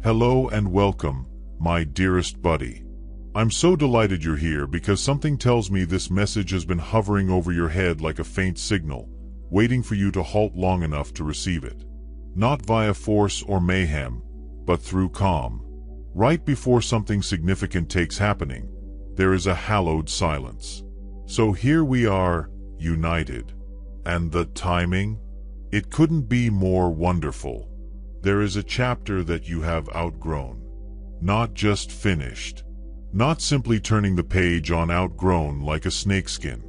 Hello and welcome, my dearest buddy. I'm so delighted you're here because something tells me this message has been hovering over your head like a faint signal, waiting for you to halt long enough to receive it. Not via force or mayhem, but through calm. Right before something significant takes happening, there is a hallowed silence. So here we are, united. And the timing? It couldn't be more wonderful. There is a chapter that you have outgrown. Not just finished. Not simply turning the page on outgrown like a snakeskin.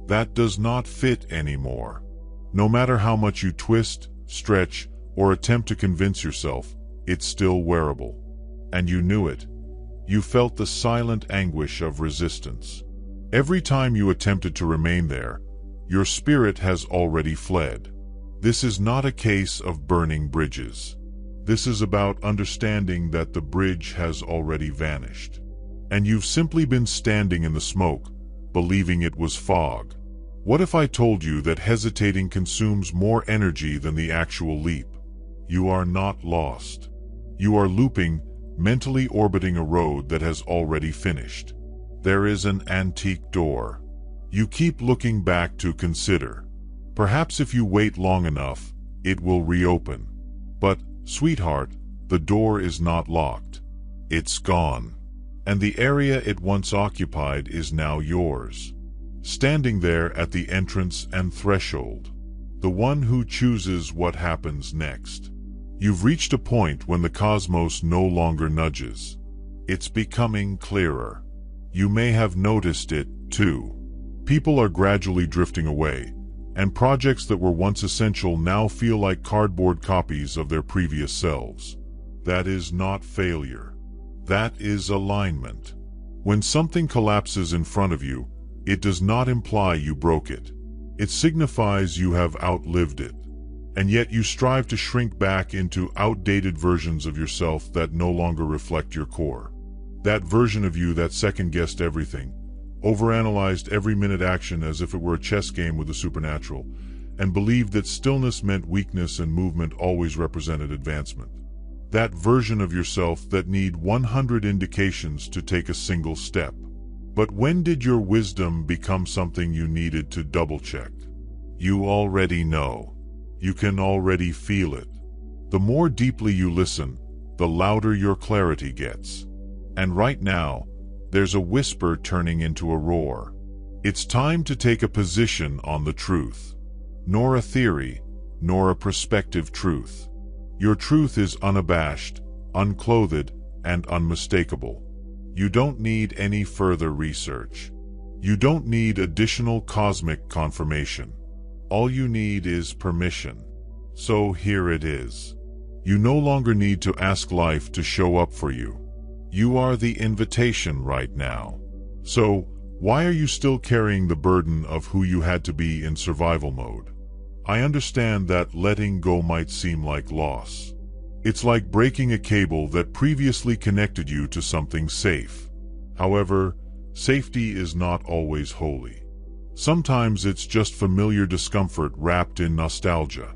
That does not fit anymore. No matter how much you twist, stretch, or attempt to convince yourself, it's still wearable. And you knew it. You felt the silent anguish of resistance. Every time you attempted to remain there, your spirit has already fled. This is not a case of burning bridges. This is about understanding that the bridge has already vanished. And you've simply been standing in the smoke, believing it was fog. What if I told you that hesitating consumes more energy than the actual leap? You are not lost. You are looping, mentally orbiting a road that has already finished. There is an antique door. You keep looking back to consider. Perhaps if you wait long enough, it will reopen. But, sweetheart, the door is not locked. It's gone. And the area it once occupied is now yours. Standing there at the entrance and threshold. The one who chooses what happens next. You've reached a point when the cosmos no longer nudges. It's becoming clearer. You may have noticed it, too. People are gradually drifting away, and projects that were once essential now feel like cardboard copies of their previous selves. That is not failure. That is alignment. When something collapses in front of you, it does not imply you broke it. It signifies you have outlived it. And yet you strive to shrink back into outdated versions of yourself that no longer reflect your core. That version of you that second-guessed everything, overanalyzed every minute action as if it were a chess game with the supernatural, and believed that stillness meant weakness and movement always represented advancement. That version of yourself that need 100 indications to take a single step. But when did your wisdom become something you needed to double-check? You already know. You can already feel it. The more deeply you listen, the louder your clarity gets. And right now, there's a whisper turning into a roar. It's time to take a position on the truth. Nor a theory, nor a prospective truth. Your truth is unabashed, unclothed, and unmistakable. You don't need any further research. You don't need additional cosmic confirmation. All you need is permission. So here it is. You no longer need to ask life to show up for you. You are the invitation right now. So, why are you still carrying the burden of who you had to be in survival mode? I understand that letting go might seem like loss. It's like breaking a cable that previously connected you to something safe. However, safety is not always holy. Sometimes it's just familiar discomfort wrapped in nostalgia.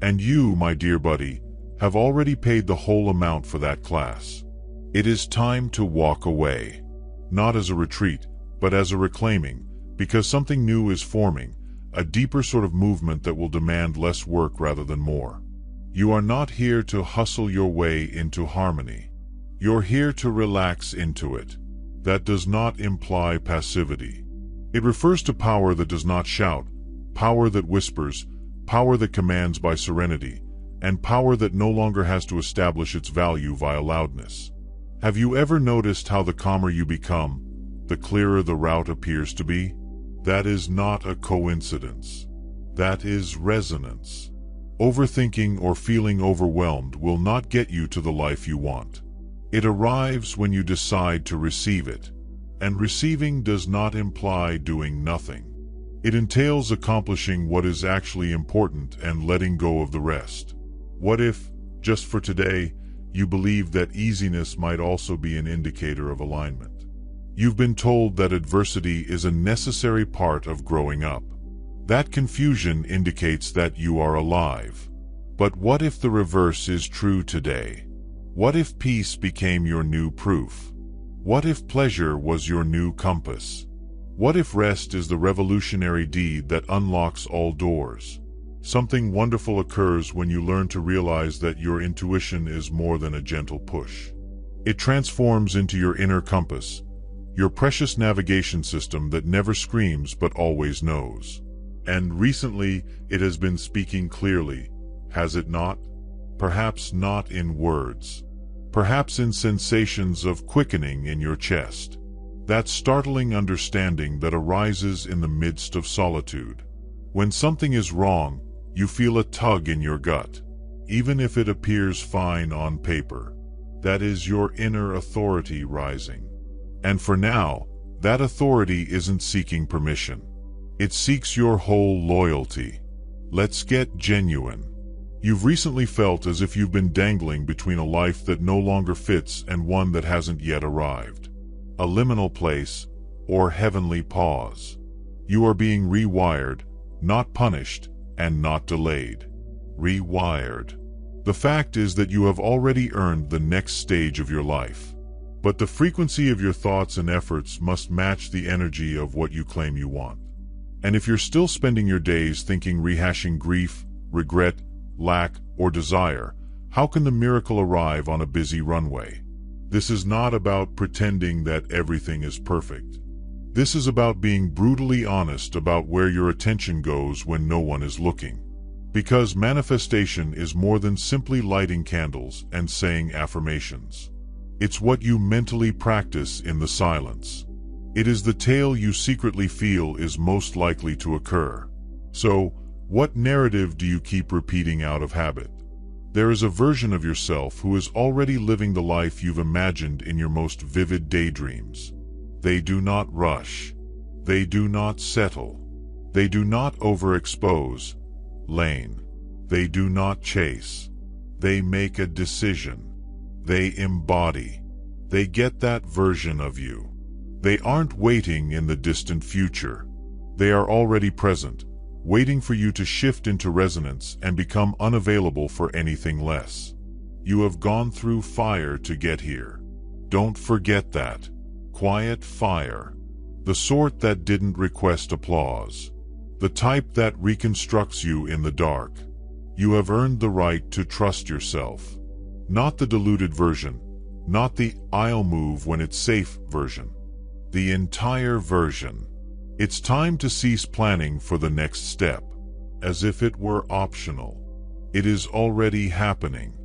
And you, my dear buddy, have already paid the whole amount for that class. It is time to walk away. Not as a retreat, but as a reclaiming, because something new is forming, a deeper sort of movement that will demand less work rather than more. You are not here to hustle your way into harmony. You're here to relax into it. That does not imply passivity. It refers to power that does not shout, power that whispers, power that commands by serenity, and power that no longer has to establish its value via loudness. Have you ever noticed how the calmer you become, the clearer the route appears to be? That is not a coincidence. That is resonance. Overthinking or feeling overwhelmed will not get you to the life you want. It arrives when you decide to receive it. And receiving does not imply doing nothing. It entails accomplishing what is actually important and letting go of the rest. What if, just for today, you believe that easiness might also be an indicator of alignment? You've been told that adversity is a necessary part of growing up. That confusion indicates that you are alive. But what if the reverse is true today? What if peace became your new proof? What if pleasure was your new compass? What if rest is the revolutionary deed that unlocks all doors? Something wonderful occurs when you learn to realize that your intuition is more than a gentle push. It transforms into your inner compass, your precious navigation system that never screams but always knows. And recently, it has been speaking clearly, has it not? Perhaps not in words. Perhaps in sensations of quickening in your chest. That startling understanding that arises in the midst of solitude. When something is wrong, you feel a tug in your gut, even if it appears fine on paper. That is your inner authority rising. And for now, that authority isn't seeking permission. It seeks your whole loyalty. Let's get genuine. You've recently felt as if you've been dangling between a life that no longer fits and one that hasn't yet arrived. A liminal place, or heavenly pause. You are being rewired, not punished, and not delayed. Rewired. The fact is that you have already earned the next stage of your life. But the frequency of your thoughts and efforts must match the energy of what you claim you want. And if you're still spending your days thinking rehashing grief, regret, lack, or desire, how can the miracle arrive on a busy runway? This is not about pretending that everything is perfect. This is about being brutally honest about where your attention goes when no one is looking. Because manifestation is more than simply lighting candles and saying affirmations. It's what you mentally practice in the silence. It is the tale you secretly feel is most likely to occur. So, what narrative do you keep repeating out of habit? There is a version of yourself who is already living the life you've imagined in your most vivid daydreams. They do not rush. They do not settle. They do not overexpose. Lane. They do not chase. They make a decision. They embody. They get that version of you. They aren't waiting in the distant future. They are already present, waiting for you to shift into resonance and become unavailable for anything less. You have gone through fire to get here. Don't forget that. Quiet fire. The sort that didn't request applause. The type that reconstructs you in the dark. You have earned the right to trust yourself. Not the diluted version. Not the "I'll move when it's safe" version. The entire version. It's time to cease planning for the next step, as if it were optional. It is already happening.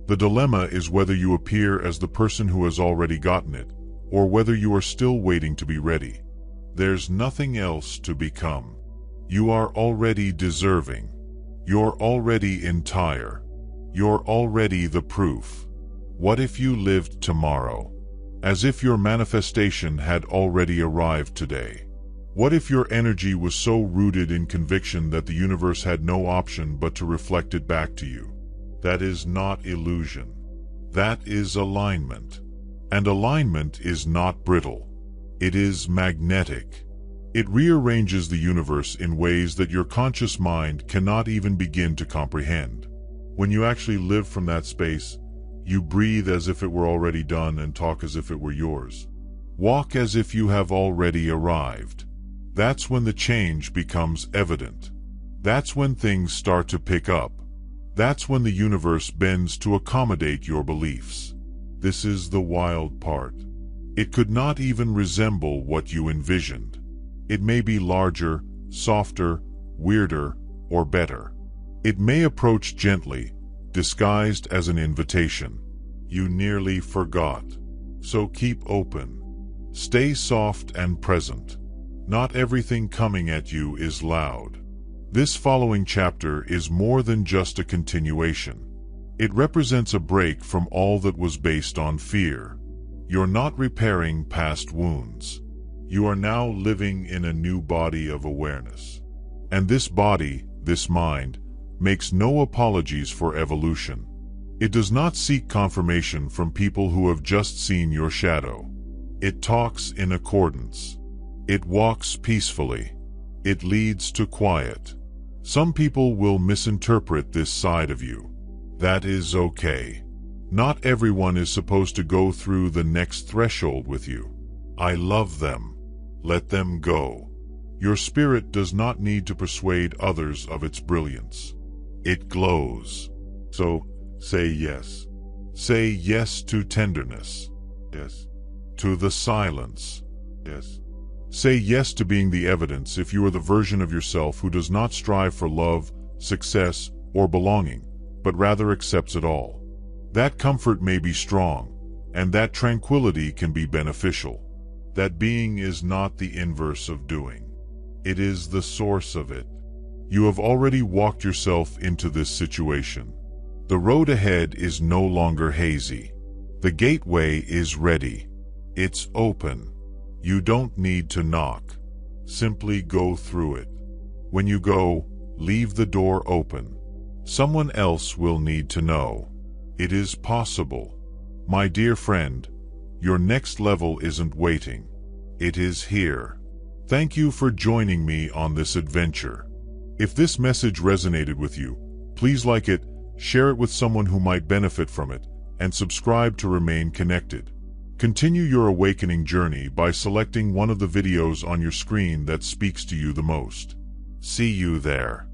The dilemma is whether you appear as the person who has already gotten it, or whether you are still waiting to be ready. There's nothing else to become. You are already deserving. You're already entire. You're already the proof. What if you lived tomorrow? As if your manifestation had already arrived today. What if your energy was so rooted in conviction that the universe had no option but to reflect it back to you? That is not illusion. That is alignment. And alignment is not brittle. It is magnetic. It rearranges the universe in ways that your conscious mind cannot even begin to comprehend. When you actually live from that space, you breathe as if it were already done and talk as if it were yours. Walk as if you have already arrived. That's when the change becomes evident. That's when things start to pick up. That's when the universe bends to accommodate your beliefs. This is the wild part. It could not even resemble what you envisioned. It may be larger, softer, weirder, or better. It may approach gently, disguised as an invitation. You nearly forgot. So keep open. Stay soft and present. Not everything coming at you is loud. This following chapter is more than just a continuation. It represents a break from all that was based on fear. You're not repairing past wounds. You are now living in a new body of awareness. And this body, this mind, makes no apologies for evolution. It does not seek confirmation from people who have just seen your shadow. It talks in accordance. It walks peacefully. It leads to quiet. Some people will misinterpret this side of you. That is okay. Not everyone is supposed to go through the next threshold with you. I love them. Let them go. Your spirit does not need to persuade others of its brilliance. It glows. So, say yes. Say yes to tenderness. Yes. To the silence. Yes. Say yes to being the evidence if you are the version of yourself who does not strive for love, success, or belonging, but rather accepts it all. That comfort may be strong, and that tranquility can be beneficial. That being is not the inverse of doing. It is the source of it. You have already walked yourself into this situation. The road ahead is no longer hazy. The gateway is ready. It's open. You don't need to knock. Simply go through it. When you go, leave the door open. Someone else will need to know. It is possible. My dear friend, your next level isn't waiting. It is here. Thank you for joining me on this adventure. If this message resonated with you, please like it, share it with someone who might benefit from it, and subscribe to remain connected. Continue your awakening journey by selecting one of the videos on your screen that speaks to you the most. See you there.